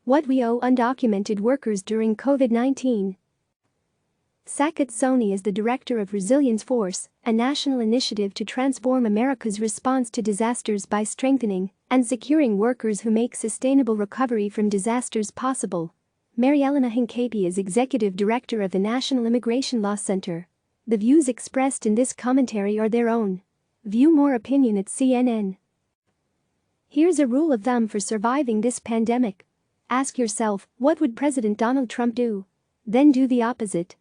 What we owe undocumented workers during COVID-19. Saket Soni is the director of Resilience Force, a national initiative to transform America's response to disasters by strengthening and securing workers who make sustainable recovery from disasters possible. Marielena Hincapie is executive director of the National Immigration Law Center. The views expressed in this commentary are their own. View more opinion at CNN. Here's a rule of thumb for surviving this pandemic. Ask yourself, what would President Donald Trump do? Then do the opposite.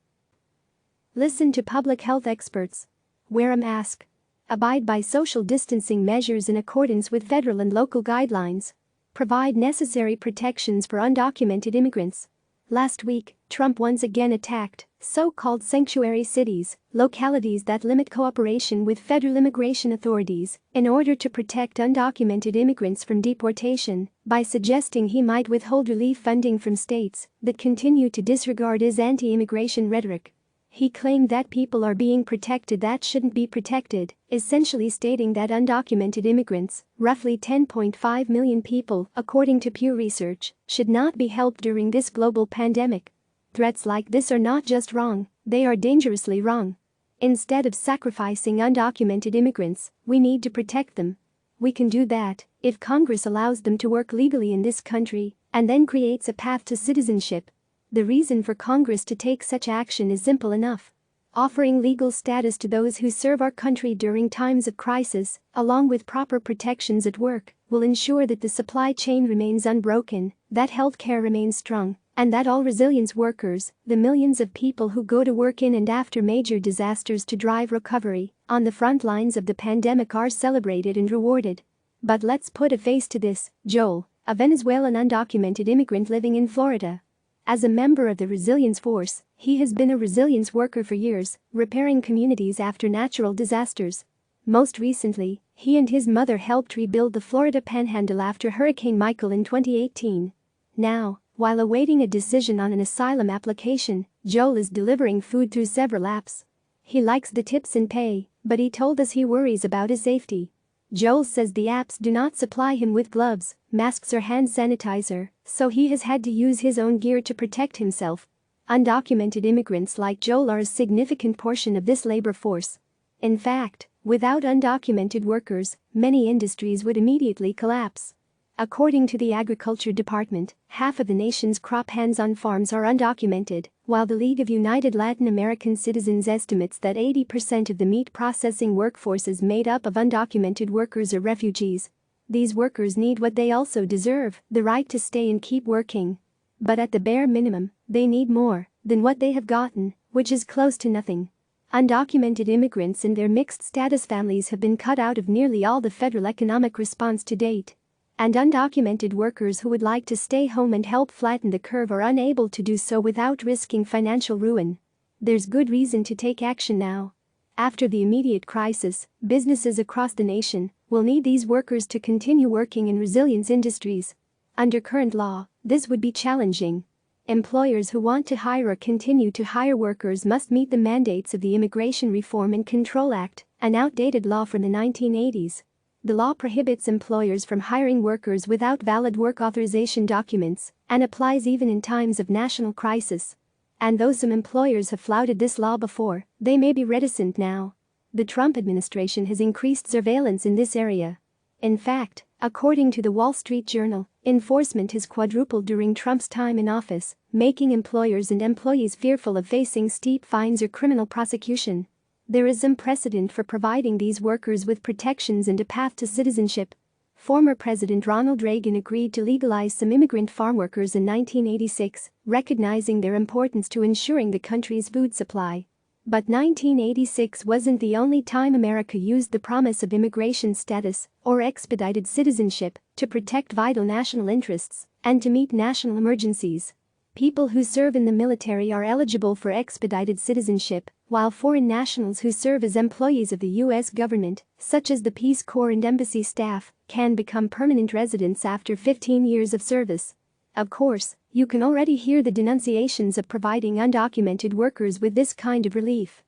Listen to public health experts. Wear a mask. Abide by social distancing measures in accordance with federal and local guidelines. Provide necessary protections for undocumented immigrants. Last week, Trump once again attacked so-called sanctuary cities, localities that limit cooperation with federal immigration authorities in order to protect undocumented immigrants from deportation by suggesting he might withhold relief funding from states that continue to disregard his anti-immigration rhetoric. He claimed that people are being protected that shouldn't be protected, essentially stating that undocumented immigrants, roughly 10.5 million people, according to Pew Research, should not be helped during this global pandemic. Threats like this are not just wrong, they are dangerously wrong. Instead of sacrificing undocumented immigrants, we need to protect them. We can do that if Congress allows them to work legally in this country and then creates a path to citizenship. The reason for Congress to take such action is simple enough. Offering legal status to those who serve our country during times of crisis, along with proper protections at work, will ensure that the supply chain remains unbroken, that healthcare remains strong, and that all resilience workers, the millions of people who go to work in and after major disasters to drive recovery on the front lines of the pandemic, are celebrated and rewarded. But let's put a face to this. Joel, a Venezuelan undocumented immigrant living in Florida. As a member of the Resilience Force, he has been a resilience worker for years, repairing communities after natural disasters. Most recently, he and his mother helped rebuild the Florida Panhandle after Hurricane Michael in 2018. Now, while awaiting a decision on an asylum application, Joel is delivering food through several apps. He likes the tips and pay, but he told us he worries about his safety. Joel says the apps do not supply him with gloves, masks or hand sanitizer, so he has had to use his own gear to protect himself. Undocumented immigrants like Joel are a significant portion of this labor force. In fact, without undocumented workers, many industries would immediately collapse. According to the Agriculture Department, half of the nation's crop hands on farms are undocumented, while the League of United Latin American Citizens estimates that 80% of the meat processing workforce is made up of undocumented workers or refugees. These workers need what they also deserve, the right to stay and keep working. But at the bare minimum, they need more than what they have gotten, which is close to nothing. Undocumented immigrants and their mixed status families have been cut out of nearly all the federal economic response to date. And undocumented workers who would like to stay home and help flatten the curve are unable to do so without risking financial ruin. There's good reason to take action now. After the immediate crisis, businesses across the nation will need these workers to continue working in resilience industries. Under current law, this would be challenging. Employers who want to hire or continue to hire workers must meet the mandates of the Immigration Reform and Control Act, an outdated law from the 1980s. The law prohibits employers from hiring workers without valid work authorization documents and applies even in times of national crisis. And though some employers have flouted this law before, they may be reticent now. The Trump administration has increased surveillance in this area. In fact, according to the Wall Street Journal, enforcement has quadrupled during Trump's time in office, making employers and employees fearful of facing steep fines or criminal prosecution. There is some precedent for providing these workers with protections and a path to citizenship. Former President Ronald Reagan agreed to legalize some immigrant farm workers in 1986, recognizing their importance to ensuring the country's food supply. But 1986 wasn't the only time America used the promise of immigration status or expedited citizenship to protect vital national interests and to meet national emergencies. People who serve in the military are eligible for expedited citizenship, while foreign nationals who serve as employees of the U.S. government, such as the Peace Corps and embassy staff, can become permanent residents after 15 years of service. Of course, you can already hear the denunciations of providing undocumented workers with this kind of relief.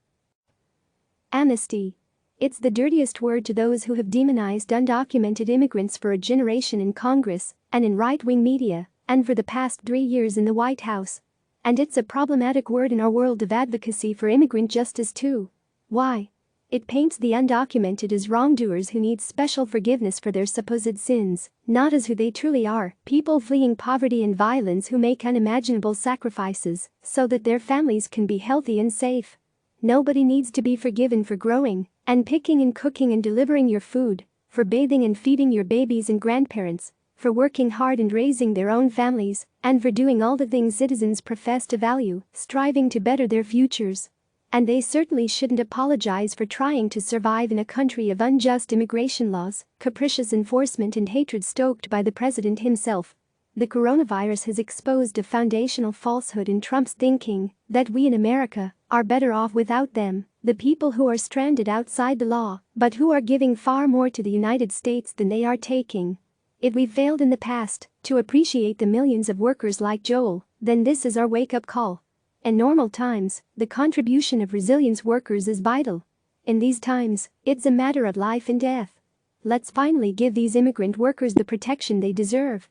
Amnesty. It's the dirtiest word to those who have demonized undocumented immigrants for a generation in Congress and in right-wing media, and for the past 3 years in the White House. And it's a problematic word in our world of advocacy for immigrant justice too. Why? It paints the undocumented as wrongdoers who need special forgiveness for their supposed sins, not as who they truly are, people fleeing poverty and violence who make unimaginable sacrifices so that their families can be healthy and safe. Nobody needs to be forgiven for growing and picking and cooking and delivering your food, for bathing and feeding your babies and grandparents, for working hard and raising their own families, and for doing all the things citizens profess to value, striving to better their futures. And they certainly shouldn't apologize for trying to survive in a country of unjust immigration laws, capricious enforcement and hatred stoked by the president himself. The coronavirus has exposed a foundational falsehood in Trump's thinking that we in America are better off without them, the people who are stranded outside the law, but who are giving far more to the United States than they are taking. If we failed in the past to appreciate the millions of workers like Joel, then this is our wake-up call. In normal times, the contribution of resilience workers is vital. In these times, it's a matter of life and death. Let's finally give these immigrant workers the protection they deserve.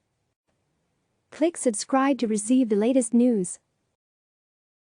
Click subscribe to receive the latest news.